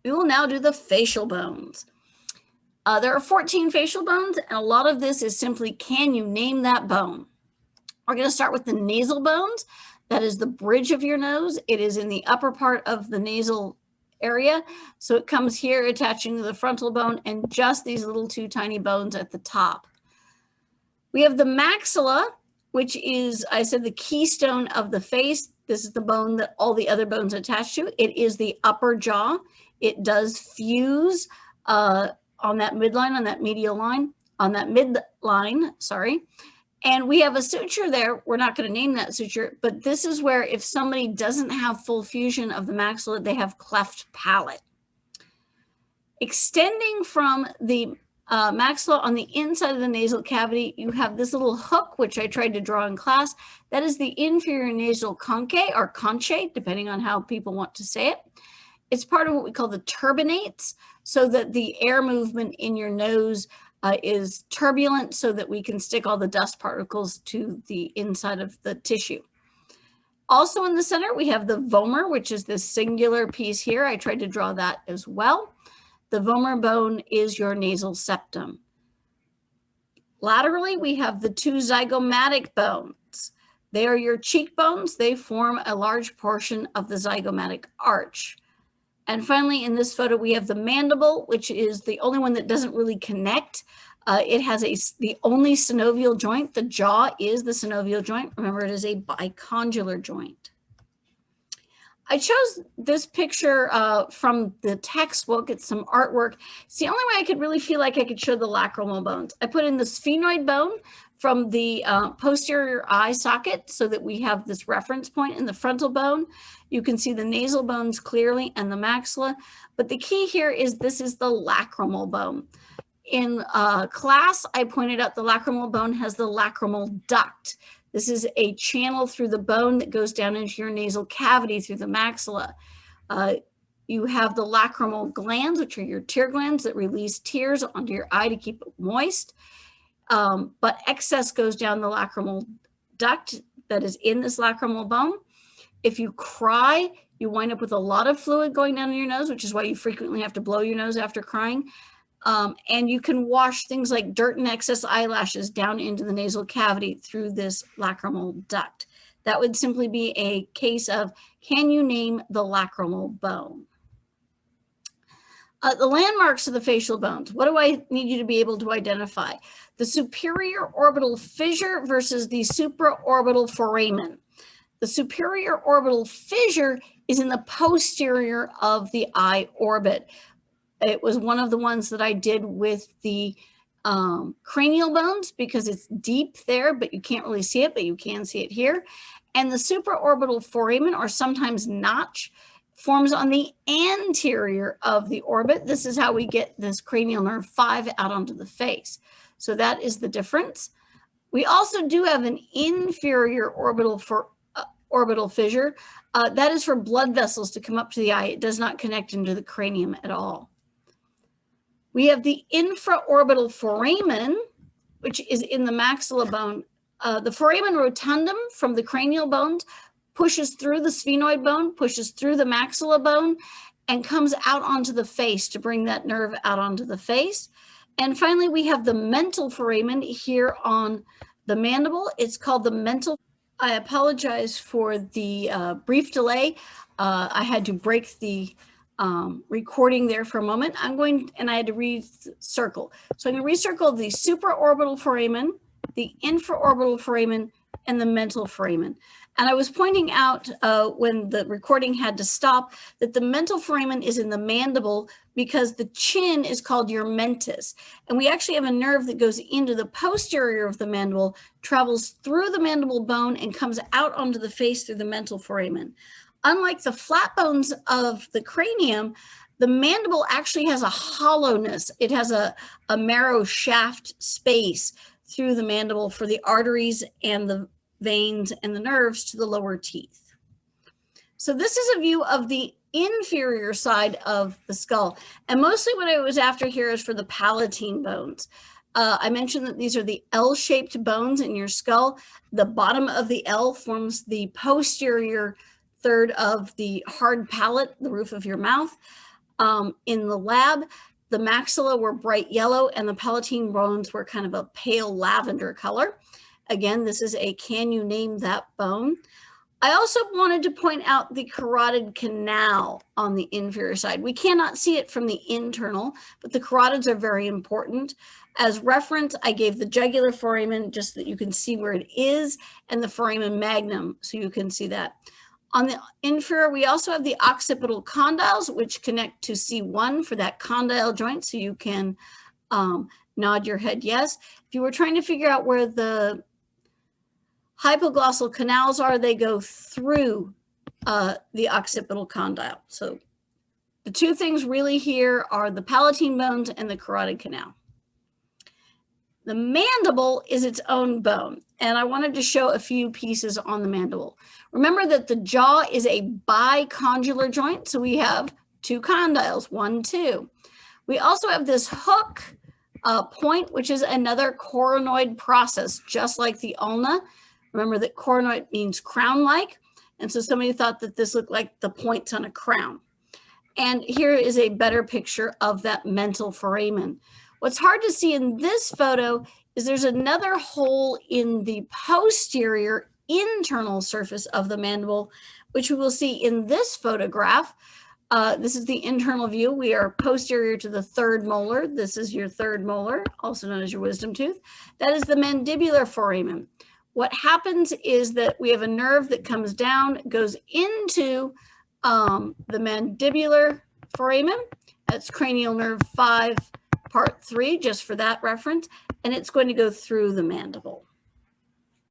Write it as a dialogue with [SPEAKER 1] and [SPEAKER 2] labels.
[SPEAKER 1] We will now do the facial bones. There are 14 facial bones, and a lot of this is simply, can you name that bone? We're going to start with the nasal bones. That is the bridge of your nose. It is in the upper part of the nasal area. So it comes here attaching to the frontal bone and just these little two tiny bones at the top. We have the maxilla, which is, I said, the keystone of the face. This is the bone that all the other bones attach to. It is the upper jaw. It does fuse on that midline, on that medial line, on that midline, sorry. And we have a suture there. We're not going to name that suture, but this is where if somebody doesn't have full fusion of the maxilla, they have cleft palate. Extending from the maxilla on the inside of the nasal cavity, you have this little hook, which I tried to draw in class. That is the inferior nasal conchae or conchae, depending on how people want to say it. It's part of what we call the turbinates, so that the air movement in your nose is turbulent so that we can stick all the dust particles to the inside of the tissue. Also in the center, we have the vomer, which is this singular piece here. I tried to draw that as well. The vomer bone is your nasal septum. Laterally, we have the two zygomatic bones. They are your cheekbones. They form a large portion of the zygomatic arch. And finally, in this photo, we have the mandible, which is the only one that doesn't really connect. It has the only synovial joint. The jaw is the synovial joint. Remember, it is a bicondylar joint. I chose this picture from the textbook. It's some artwork. It's the only way I could really feel like I could show the lacrimal bones. I put in the sphenoid bone from the posterior eye socket so that we have this reference point in the frontal bone. You can see the nasal bones clearly and the maxilla, but the key here is this is the lacrimal bone. In class, I pointed out the lacrimal bone has the lacrimal duct. This is a channel through the bone that goes down into your nasal cavity through the maxilla. You have the lacrimal glands, which are your tear glands that release tears onto your eye to keep it moist. But excess goes down the lacrimal duct that is in this lacrimal bone. If you cry, you wind up with a lot of fluid going down your nose, which is why you frequently have to blow your nose after crying. And you can wash things like dirt and excess eyelashes down into the nasal cavity through this lacrimal duct. That would simply be a case of, can you name the lacrimal bone? The landmarks of the facial bones. What do I need you to be able to identify? The superior orbital fissure versus the supraorbital foramen. The superior orbital fissure is in the posterior of the eye orbit. It was one of the ones that I did with the cranial bones because it's deep there, but you can't really see it, but you can see it here. And the supraorbital foramen, or sometimes notch, forms on the anterior of the orbit. This is how we get this cranial nerve 5 out onto the face. So that is the difference. We also do have an inferior orbital fissure. That is for blood vessels to come up to the eye. It does not connect into the cranium at all. We have the infraorbital foramen, which is in the maxilla bone. The foramen rotundum from the cranial bones pushes through the sphenoid bone, pushes through the maxilla bone, and comes out onto the face to bring that nerve out onto the face. And finally, we have the mental foramen here on the mandible. It's called the mental. I apologize for the brief delay. I had to break the recording there for a moment. I had to recircle. So I'm going to recircle the supraorbital foramen, the infraorbital foramen, and the mental foramen. And I was pointing out when the recording had to stop that the mental foramen is in the mandible because the chin is called your mentis. And we actually have a nerve that goes into the posterior of the mandible, travels through the mandible bone, and comes out onto the face through the mental foramen. Unlike the flat bones of the cranium, the mandible actually has a hollowness. It has a marrow shaft space through the mandible for the arteries and the veins and the nerves to the lower teeth. So this is a view of the inferior side of the skull. And mostly what I was after here is for the palatine bones. I mentioned that these are the L-shaped bones in your skull. The bottom of the L forms the posterior third of the hard palate, the roof of your mouth. In the lab, the maxilla were bright yellow and the palatine bones were kind of a pale lavender color. Again, this is a can you name that bone? I also wanted to point out the carotid canal on the inferior side. We cannot see it from the internal, but the carotids are very important. As reference, I gave the jugular foramen just so that you can see where it is, and the foramen magnum, so you can see that. On the inferior, we also have the occipital condyles, which connect to C1 for that condyle joint, so you can nod your head yes. If you were trying to figure out where the hypoglossal canals are, they go through the occipital condyle. So the two things really here are the palatine bones and the carotid canal. The mandible is its own bone, and I wanted to show a few pieces on the mandible. Remember that the jaw is a bicondylar joint, so we have two condyles, 1, 2. We also have this hook point, which is another coronoid process, just like the ulna. Remember that coronoid means crown-like, and so somebody thought that this looked like the points on a crown. And here is a better picture of that mental foramen. What's hard to see in this photo is there's another hole in the posterior internal surface of the mandible, which we will see in this photograph. This is the internal view. We are posterior to the third molar. This is your third molar, also known as your wisdom tooth. That is the mandibular foramen. What happens is that we have a nerve that comes down, goes into the mandibular foramen. That's cranial nerve 5, part 3, just for that reference. And it's going to go through the mandible.